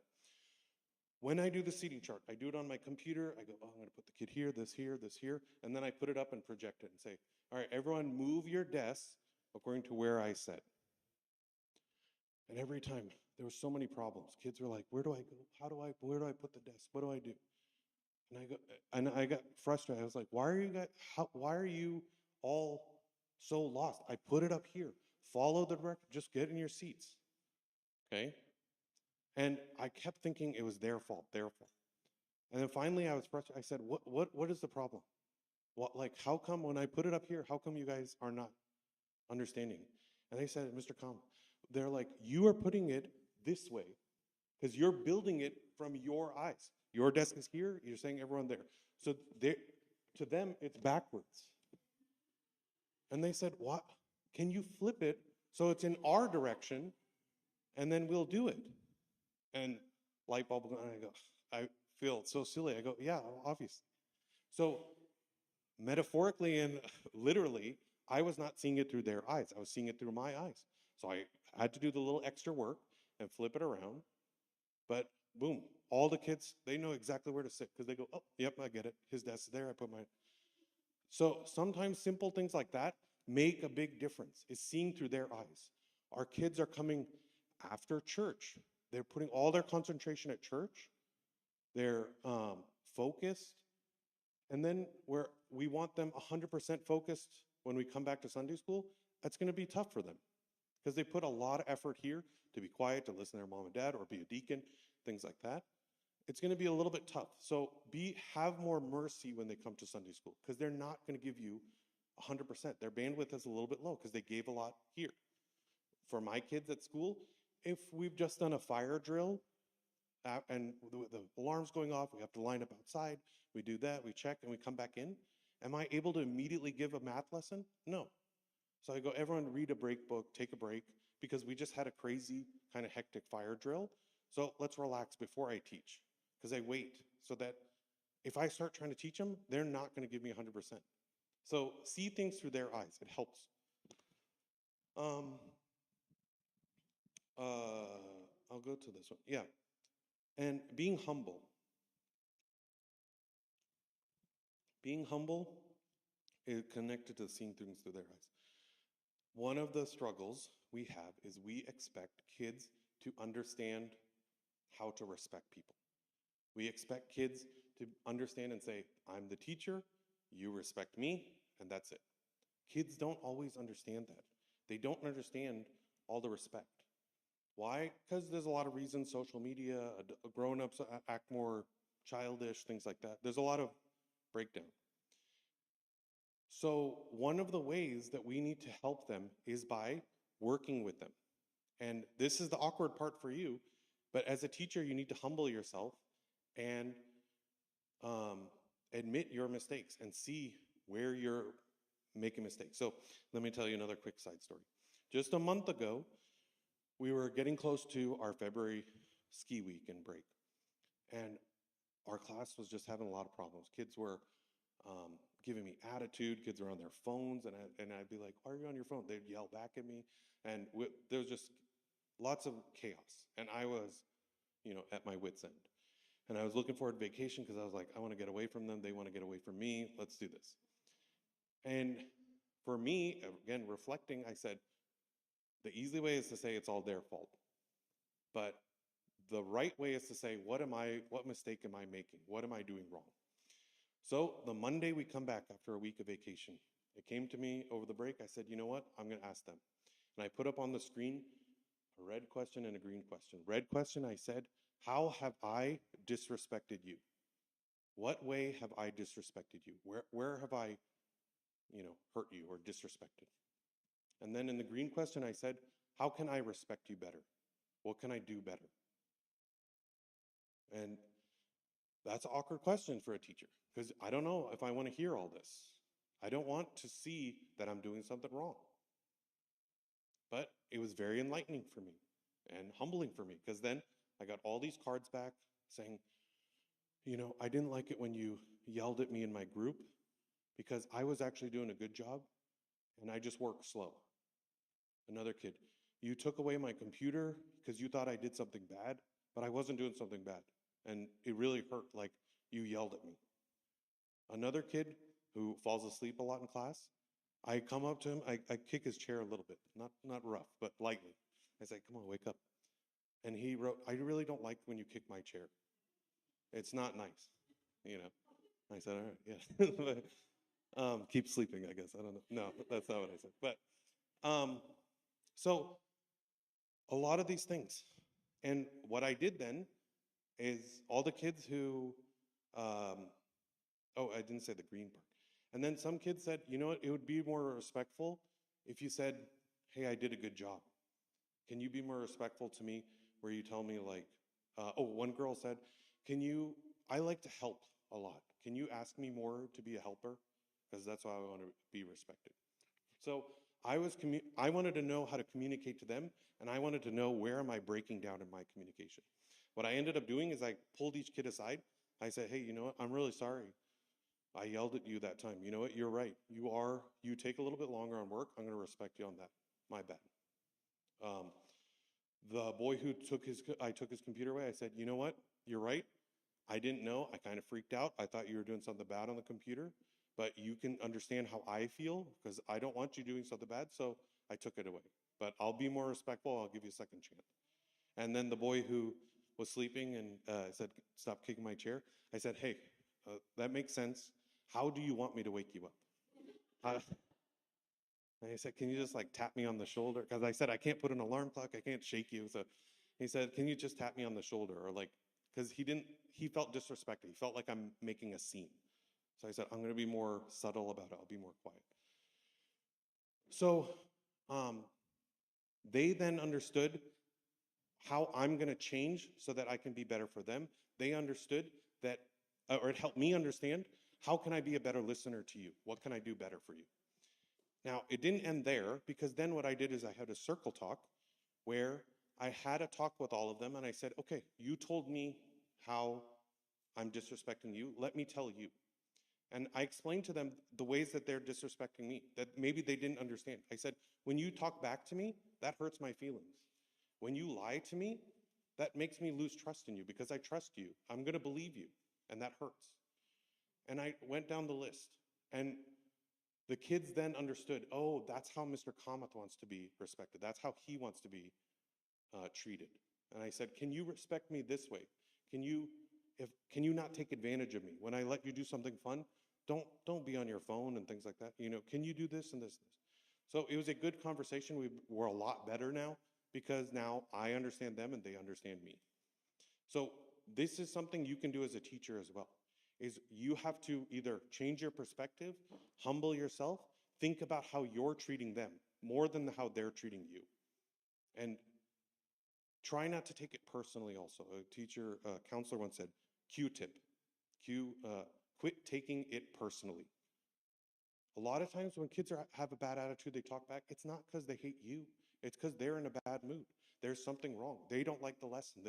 When I do the seating chart, I do it on my computer. I go, I'm going to put the kid here, this here, this here. And then I put it up and project it and say, all right, everyone move your desks according to where I said. And every time there were so many problems. Kids were like, where do I go? Where do I put the desk? What do I do? And I got frustrated. I was like, why are you all so lost? I put it up here. Follow the direction. Just get in your seats. Okay? And I kept thinking it was their fault. And then finally I was frustrated. I said, what is the problem? How come when I put it up here, how come you guys are not understanding? And they said, Mr. Kam, they're like, you are putting it this way because you're building it from your eyes. Your desk is here, you're saying everyone there. So to them, it's backwards. And they said, what? Can you flip it so it's in our direction and then we'll do it? And light bulb, and I go, I feel so silly. I go, yeah, obviously. So metaphorically and literally, I was not seeing it through their eyes. I was seeing it through my eyes. So I had to do the little extra work and flip it around. But boom, all the kids, they know exactly where to sit because they go, oh, yep, I get it. His desk is there. I put mine. So sometimes simple things like that make a big difference. It's seeing through their eyes. Our kids are coming after church. They're putting all their concentration at church. They're focused. And then where we want them 100% focused when we come back to Sunday school, that's going to be tough for them because they put a lot of effort here to be quiet, to listen to their mom and dad, or be a deacon, things like that. It's going to be a little bit tough. So have more mercy when they come to Sunday school because they're not going to give you 100%. Their bandwidth is a little bit low because they gave a lot here. For my kids at school, if we've just done a fire drill and the alarm's going off, we have to line up outside, we do that, we check, and we come back in. Am I able to immediately give a math lesson? No. So I go, everyone read a break book, take a break, because we just had a crazy kind of hectic fire drill. So let's relax before I teach, because I wait so that if I start trying to teach them, they're not going to give me 100%. So see things through their eyes. It helps. Um, I'll go to this one. Yeah. And being humble. Being humble is connected to seeing things through their eyes. One of the struggles we have is we expect kids to understand how to respect people. We expect kids to understand and say, I'm the teacher, you respect me, and that's it. Kids don't always understand that. They don't understand all the respect. Why? Because there's a lot of reasons, social media, grown-ups act more childish, things like that. There's a lot of breakdown. So one of the ways that we need to help them is by working with them. And this is the awkward part for you, but as a teacher, you need to humble yourself and admit your mistakes and see where you're making mistakes. So let me tell you another quick side story. Just a month ago, we were getting close to our February ski week and break. And our class was just having a lot of problems. Kids were giving me attitude. Kids were on their phones, and I'd be like, "Why are you on your phone?" They'd yell back at me, and there was just lots of chaos. And I was, at my wit's end. And I was looking forward to vacation because I was like, I want to get away from them. They want to get away from me. Let's do this. And for me, again, reflecting, I said, the easy way is to say it's all their fault. But the right way is to say, what mistake am I making? What am I doing wrong? So the Monday we come back after a week of vacation, it came to me over the break. I said, you know what? I'm going to ask them. And I put up on the screen a red question and a green question. Red question, I said, how have I disrespected you? What way have I disrespected you? Where have I, hurt you or disrespected? And then in the green question, I said, how can I respect you better? What can I do better? And that's an awkward question for a teacher because I don't know if I want to hear all this. I don't want to see that I'm doing something wrong. But it was very enlightening for me and humbling for me because then I got all these cards back saying, I didn't like it when you yelled at me in my group because I was actually doing a good job and I just work slow. Another kid, you took away my computer because you thought I did something bad, but I wasn't doing something bad. And it really hurt, like you yelled at me. Another kid who falls asleep a lot in class, I come up to him, I kick his chair a little bit, not rough, but lightly. I say, come on, wake up. And he wrote, I really don't like when you kick my chair. It's not nice, I said, all right, yeah. But, keep sleeping, I guess. I don't know. No, that's not what I said. But so a lot of these things. And what I did then is all the kids who, I didn't say the green part. And then some kids said, you know what, it would be more respectful if you said, hey, I did a good job. Can you be more respectful to me where you tell me like, one girl said, I like to help a lot. Can you ask me more to be a helper? Because that's why I want to be respected. So I wanted to know how to communicate to them, and I wanted to know where am I breaking down in my communication. What I ended up doing is I pulled each kid aside. I said, hey, you know what? I'm really sorry. I yelled at you that time. You know what? You're right. You take a little bit longer on work. I'm going to respect you on that. My bad. The boy who I took his computer away, I said, you know what? You're right. I didn't know. I kind of freaked out. I thought you were doing something bad on the computer, but you can understand how I feel because I don't want you doing something bad, so I took it away. But I'll be more respectful. I'll give you a second chance. And then the boy who was sleeping and said, stop kicking my chair. I said, hey, that makes sense. How do you want me to wake you up? And he said, can you just like tap me on the shoulder? Because I said, I can't put an alarm clock. I can't shake you. So he said, can you just tap me on the shoulder? Or like, because he felt disrespected. He felt like I'm making a scene. So I said, I'm going to be more subtle about it. I'll be more quiet. So they then understood how I'm going to change so that I can be better for them. They understood that, or it helped me understand, how can I be a better listener to you? What can I do better for you? Now, it didn't end there, because then what I did is I had a circle talk where I had a talk with all of them, and I said, okay, you told me how I'm disrespecting you. Let me tell you. And I explained to them the ways that they're disrespecting me, that maybe they didn't understand. I said, when you talk back to me, that hurts my feelings. When you lie to me, that makes me lose trust in you, because I trust you. I'm going to believe you, and that hurts. And I went down the list, and the kids then understood, oh, that's how Mr. Kamath wants to be respected. That's how he wants to be treated. And I said, can you respect me this way? Can you not take advantage of me? When I let you do something fun, don't be on your phone and things like that. Can you do this and this and this? So it was a good conversation. We're a lot better now, because now I understand them and they understand me. So this is something you can do as a teacher as well, is you have to either change your perspective, humble yourself, think about how you're treating them more than how they're treating you. And try not to take it personally also. A counselor once said, Q-tip, quit taking it personally. A lot of times when kids have a bad attitude, they talk back, it's not because they hate you. It's because they're in a bad mood. There's something wrong. They don't like the lesson.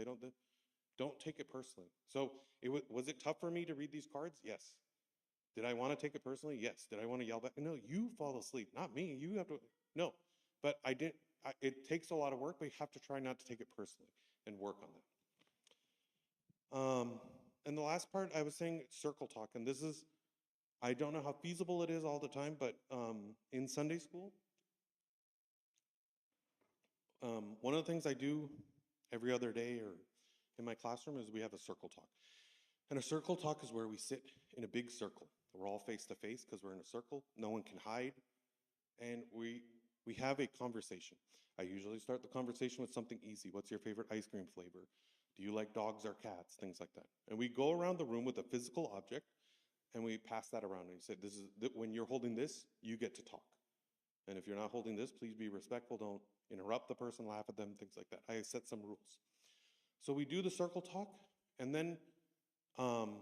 Don't take it personally. So was it tough for me to read these cards? Yes. Did I want to take it personally? Yes. Did I want to yell back? No, you fall asleep, not me. You have to, no. But I didn't, it takes a lot of work, but you have to try not to take it personally and work on that. And the last part, I was saying circle talk, and this is, I don't know how feasible it is all the time, but in Sunday school, one of the things I do every other day or in my classroom is we have a circle talk. And a circle talk is where we sit in a big circle. We're all face to face because we're in a circle. No one can hide. And we have a conversation. I usually start the conversation with something easy. What's your favorite ice cream flavor? Do you like dogs or cats? Things like that. And we go around the room with a physical object and we pass that around. And we say, when you're holding this, you get to talk. And if you're not holding this, please be respectful. Don't interrupt the person, laugh at them, things like that. I set some rules. So we do the circle talk, and then I'll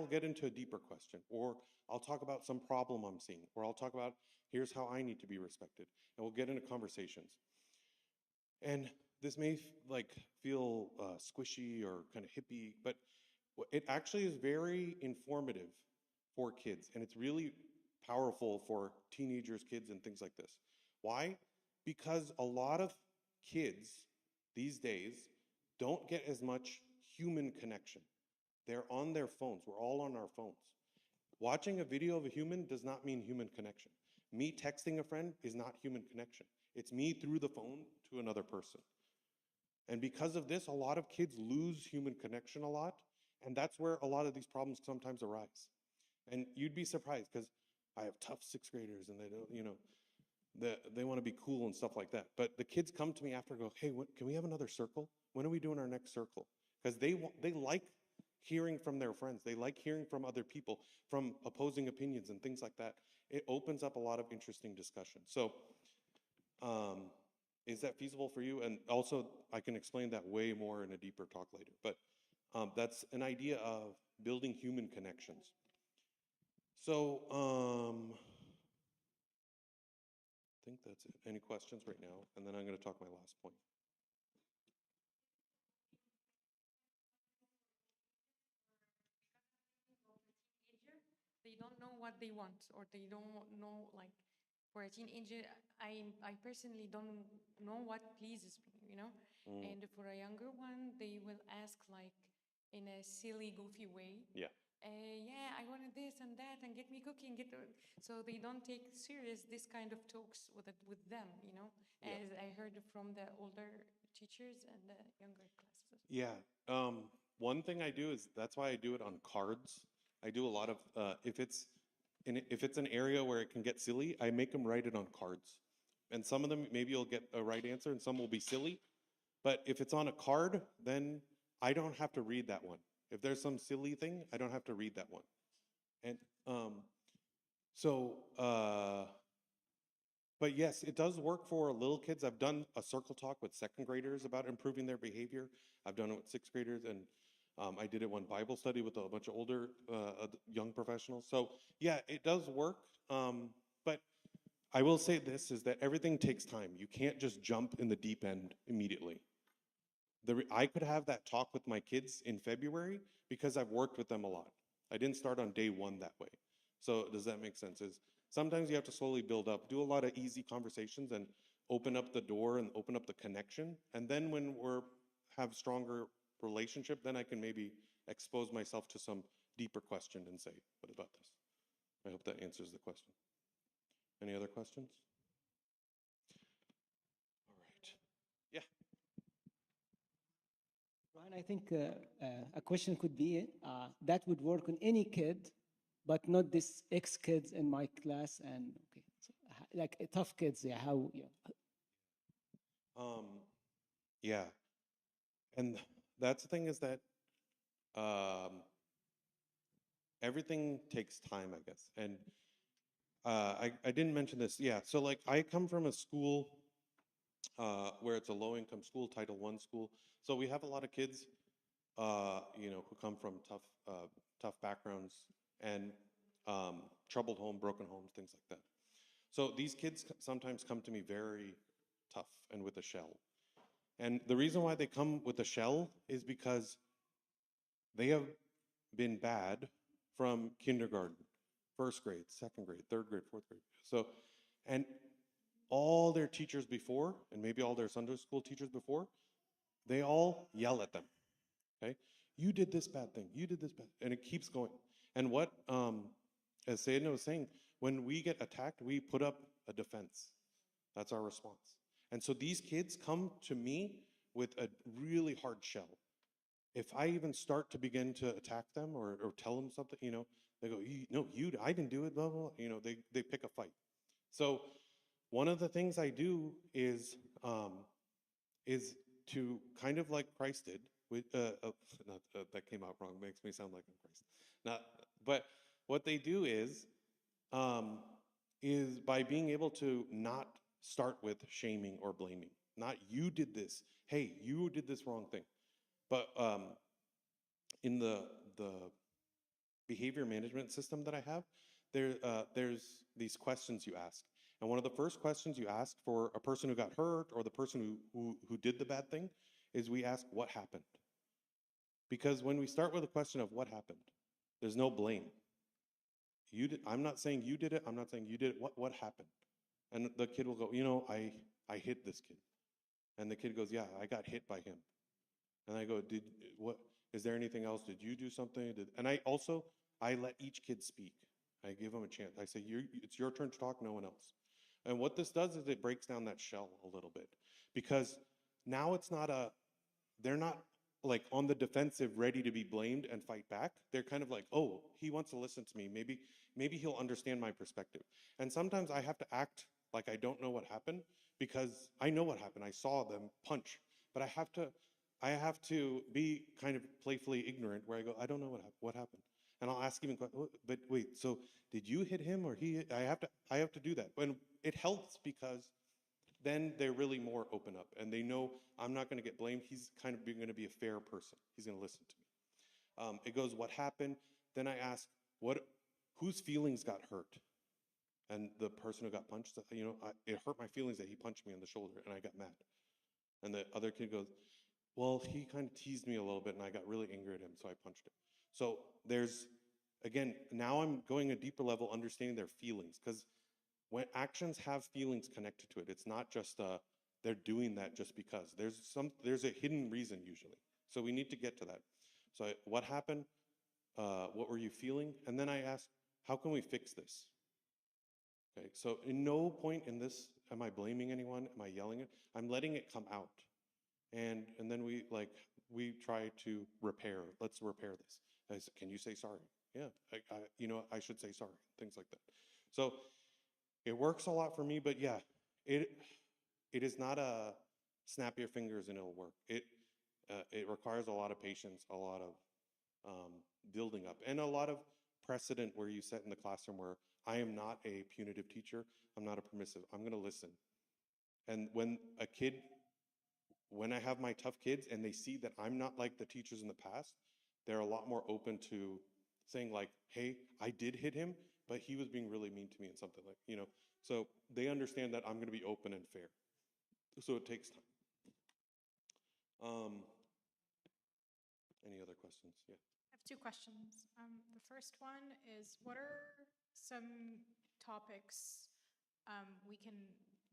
get into a deeper question, or I'll talk about some problem I'm seeing, or I'll talk about here's how I need to be respected, and we'll get into conversations. And this may feel squishy or kind of hippie, but it actually is very informative for kids, and it's really powerful for teenagers, kids, and things like this. Why? Because a lot of kids these days don't get as much human connection. They're on their phones. We're all on our phones. Watching a video of a human does not mean human connection. Me texting a friend is not human connection. It's me through the phone to another person. And because of this, a lot of kids lose human connection a lot, and that's where a lot of these problems sometimes arise. And you'd be surprised, because I have tough sixth graders, and they don't, they want to be cool and stuff like that. But the kids come to me after and go, hey, can we have another circle? When are we doing our next circle? Because they like hearing from their friends. They like hearing from other people, from opposing opinions and things like that. It opens up a lot of interesting discussion. So is that feasible for you? And also, I can explain that way more in a deeper talk later. But that's an idea of building human connections. So I think that's it. Any questions right now? And then I'm going to talk my last point.
They don't know what they want, or they don't know, like, for a teenager, I personally don't know what pleases me. And for a younger one, they will ask, like, in a silly, goofy way.
Yeah.
Yeah, I wanted this and that, and get me cooking. So they don't take serious this kind of talks with them.
Yeah.
As I heard from the older teachers and the younger classes.
Yeah. One thing I do is, that's why I do it on cards. I do a lot of if it's an area where it can get silly, I make them write it on cards. And some of them, maybe you'll get a right answer, and some will be silly. But if it's on a card, then I don't have to read that one. If there's some silly thing, I don't have to read that one. And so But yes, it does work for little kids. I've done a circle talk with second graders about improving their behavior. I've done it with sixth graders, and I did it one Bible study with a bunch of older young professionals. So yeah, it does work. But I will say this is that everything takes time. You can't just jump in the deep end immediately. I could have that talk with my kids in February because I've worked with them a lot. I didn't start on day one that way. So does that make sense? Is sometimes you have to slowly build up, do a lot of easy conversations and open up the door and open up the connection. And then when we're have stronger relationship, then I can maybe expose myself to some deeper question and say, what about this? I hope that answers the question. Any other questions? All right. Yeah.
Rohan, I think a question could be that would work on any kid, but not this X kids in my class and okay, so, like tough kids. Yeah, how? Yeah.
Um, yeah. And that's the thing is that um, everything takes time, I guess. And I didn't mention this. Yeah. So like I come from a school where it's a low income school, Title I school. So we have a lot of kids, who come from tough backgrounds and troubled home, broken homes, things like that. So these kids sometimes come to me very tough and with a shell. And the reason why they come with a shell is because they have been bad from kindergarten, first grade, second grade, third grade, fourth grade. So, and all their teachers before, and maybe all their Sunday school teachers before, they all yell at them. Okay, you did this bad thing, you did this bad, and it keeps going. And what, as Sayedna was saying, when we get attacked, we put up a defense. That's our response. And so these kids come to me with a really hard shell. If I even start to begin to attack them or tell them something, they go, no, I didn't do it, blah, blah, blah. They pick a fight. So one of the things I do is to kind of like Christ did with, not, that came out wrong, makes me sound like I'm Christ. Not, but what they do is by being able to not start with shaming or blaming. Not you did this. Hey, you did this wrong thing. But in the behavior management system that I have, there's these questions you ask. And one of the first questions you ask for a person who got hurt or the person who did the bad thing is we ask what happened. Because when we start with a question of what happened, there's no blame. I'm not saying you did it. I'm not saying you did it. What happened? And the kid will go, I hit this kid. And the kid goes, yeah, I got hit by him. And I go, is there anything else? Did you do something? And I let each kid speak. I give them a chance. I say, it's your turn to talk, no one else. And what this does is it breaks down that shell a little bit. Because now they're not like on the defensive, ready to be blamed and fight back. They're kind of like, oh, he wants to listen to me. Maybe he'll understand my perspective. And sometimes I have to act like I don't know what happened because I know what happened. I saw them punch. But I have to be kind of playfully ignorant where I go, I don't know what happened. And I'll ask him, but wait, so did you hit him or he hit? I have to do that. And it helps because then they're really more open up and they know I'm not going to get blamed. He's kind of going to be a fair person. He's going to listen to me. It goes, what happened? Then I ask, whose feelings got hurt? And the person who got punched, it hurt my feelings that he punched me on the shoulder and I got mad. And the other kid goes, well, he kind of teased me a little bit and I got really angry at him, so I punched him. So again, now I'm going a deeper level, understanding their feelings, because when actions have feelings connected to it, it's not just they're doing that just because. There's a hidden reason usually. So we need to get to that. So what happened? What were you feeling? And then I ask, how can we fix this? Okay, so in no point in this am I blaming anyone, am I yelling it? I'm letting it come out. And then we try to repair. Let's repair this. I said, can you say sorry? Yeah, I should say sorry. Things like that. So it works a lot for me, but yeah, it is not a snap your fingers and it'll work. It requires a lot of patience, a lot of building up, and a lot of precedent where you set in the classroom where I am not a punitive teacher. I'm not a permissive. I'm going to listen. And when I have my tough kids and they see that I'm not like the teachers in the past, they're a lot more open to saying like, hey, I did hit him, but he was being really mean to me and something like, so they understand that I'm going to be open and fair. So it takes time. Any other questions? Yeah.
I have two questions. The first one is, what are some topics we can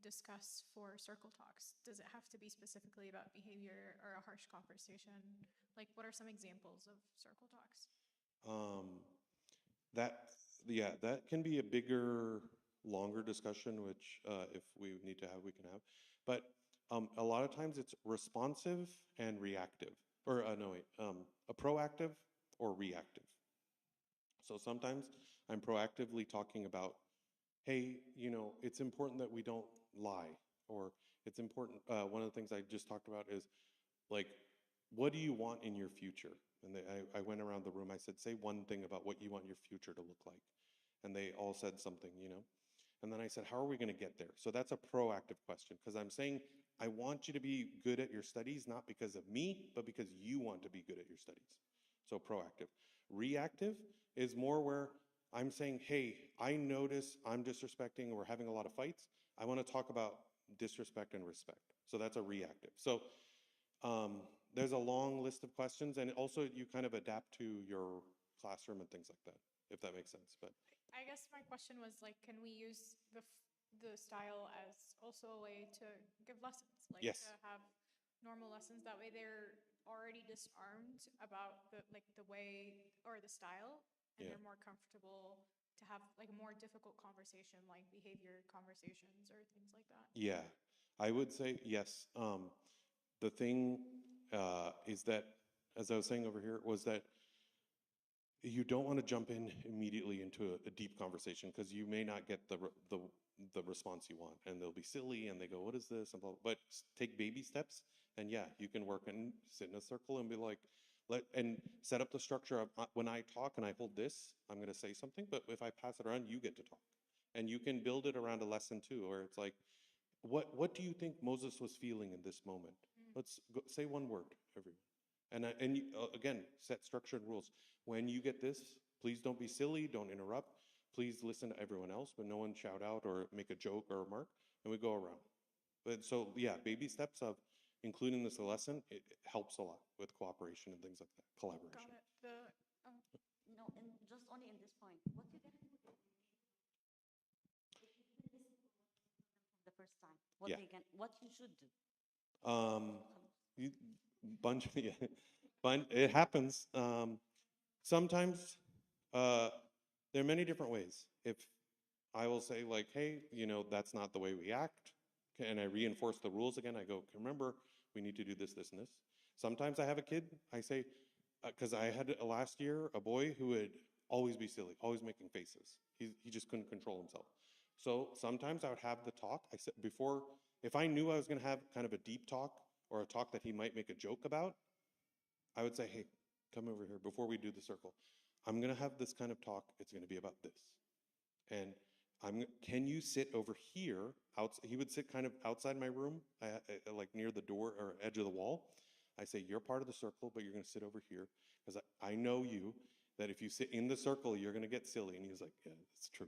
discuss for circle talks? Does it have to be specifically about behavior or a harsh conversation? Like, what are some examples of circle talks?
Um, that can be a bigger, longer discussion, which if we need to have, we can have. But a lot of times it's responsive and reactive, or no, wait, a proactive or reactive. So sometimes I'm proactively talking about, hey, it's important that we don't lie, or it's important. One of the things I just talked about is like, what do you want in your future? And I went around the room. I said, say one thing about what you want your future to look like. And they all said something, And then I said, how are we going to get there? So that's a proactive question, because I'm saying, I want you to be good at your studies, not because of me, but because you want to be good at your studies. So proactive. Reactive is more where I'm saying, hey, I notice I'm disrespecting, we're having a lot of fights. I want to talk about disrespect and respect. So that's a reactive. So there's a long list of questions, and also you kind of adapt to your classroom and things like that, if that makes sense. But
I guess my question was like, can we use the style as also a way to give lessons, like
yes,
to have normal lessons? That way, they're already disarmed about the way or the style, and
Yeah.
they're more comfortable to have like a more difficult conversation, like behavior conversations or things like that.
Yeah, I would say yes. The thing is that, as I was saying over here, was that you don't want to jump in immediately into a deep conversation, because you may not get the response you want, and they'll be silly and they go, "What is this?" and blah, blah. But take baby steps, and yeah, you can work and sit in a circle and be like, and set up the structure of when I talk and I hold this, I'm going to say something, but if I pass it around, you get to talk, and you can build it around a lesson too, where it's like, what do you think Moses was feeling in this moment? Let's go, say one word, everyone. And you, again, set structured rules. When you get this, please don't be silly, don't interrupt. Please listen to everyone else, but no one shout out or make a joke or a remark, and we go around. But so, yeah, baby steps of including this lesson, it helps a lot with cooperation and things like that, collaboration.
Got it.
No, and just only in this point, what you gonna do if you didn't listen to what you told them from the first time?
Yeah.
What you should do?
You, yeah, it happens. Sometimes there are many different ways. If I will say like, hey, that's not the way we act, and I reinforce the rules again. I go, remember, we need to do this, this, and this. Sometimes I have a kid. I say, because I had last year a boy who would always be silly, always making faces. He just couldn't control himself. So sometimes I would have the talk. I said before, if I knew I was going to have kind of a deep talk or a talk that he might make a joke about, I would say, hey, come over here before we do the circle. I'm going to have this kind of talk. It's going to be about this. And can you sit over here? He would sit kind of outside my room, like near the door or edge of the wall. I say, you're part of the circle, but you're going to sit over here, because I know you, that if you sit in the circle, you're going to get silly. And he was like, yeah, it's true.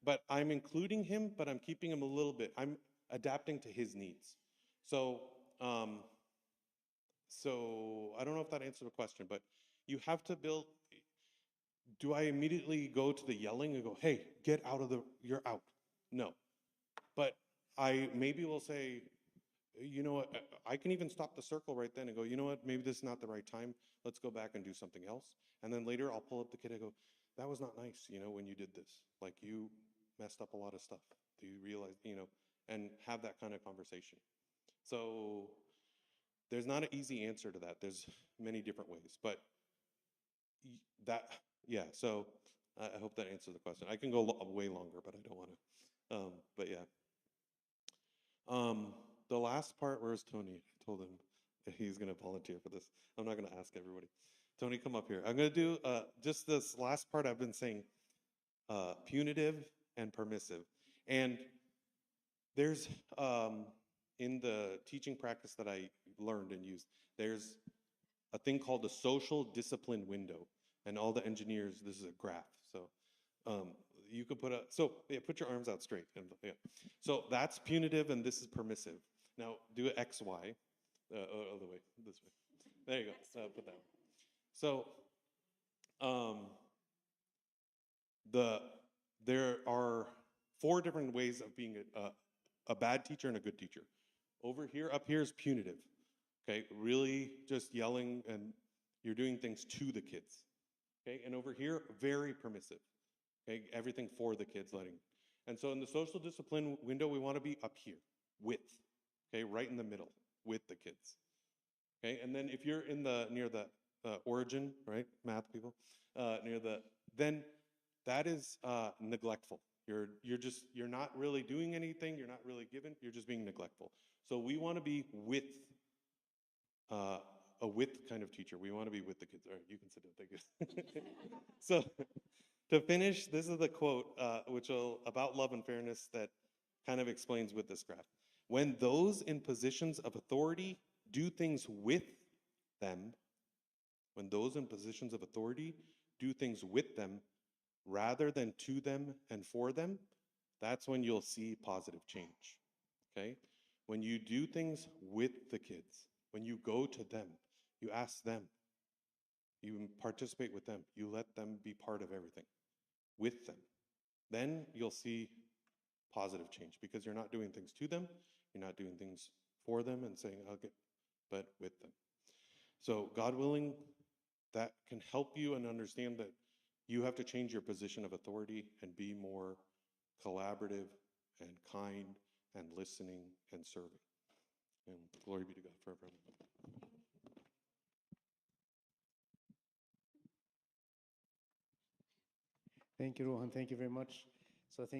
But I'm including him, but I'm keeping him a little bit. I'm adapting to his needs. So I don't know if that answered the question, but you have to build. Do I immediately go to the yelling and go, hey, get out of you're out? No. But I maybe will say, you know what, I can even stop the circle right then and go, you know what, maybe this is not the right time. Let's go back and do something else. And then later I'll pull up the kid and go, that was not nice, when you did this. Like, you messed up a lot of stuff. Do you realize, and have that kind of conversation. So there's not an easy answer to that. There's many different ways. But yeah, so I hope that answers the question. I can go way longer, but I don't want to. But yeah. The last part, where's Tony? I told him he's going to volunteer for this. I'm not going to ask everybody. Tony, come up here. I'm going to do just this last part I've been saying. punitive and permissive. And there's, in the teaching practice that I learned and used, there's a thing called the social discipline window. And all the engineers, this is a graph. So you could put put your arms out straight. And, yeah. So that's punitive and this is permissive. Now do it X, Y, other way, this way. There you go, put that one. So there are 4 different ways of being a bad teacher and a good teacher. Over here, up here is punitive. Okay, really just yelling and you're doing things to the kids. Okay, and over here, very permissive. Okay, everything for the kids, letting. And so in the social discipline window, we want to be up here, with. Okay, right in the middle, with the kids. Okay, and then if you're in near the origin, right, math people, then that is neglectful. You're not really doing anything. You're not really giving. You're just being neglectful. So we want to be with a with kind of teacher. We want to be with the kids. All right, you can sit down. Thank you. So to finish, this is the quote about love and fairness that kind of explains with this graph. When those in positions of authority do things with them, when those in positions of authority do things with them rather than to them and for them, that's when you'll see positive change. Okay? When you do things with the kids, when you go to them, you ask them, you participate with them, you let them be part of everything with them, then you'll see positive change because you're not doing things to them, you're not doing things for them and saying, okay, but with them. So God willing, that can help you and understand that you have to change your position of authority and be more collaborative and kind and listening and serving. And glory be to God forever.
Thank you, Rohan. Thank you very much. So I think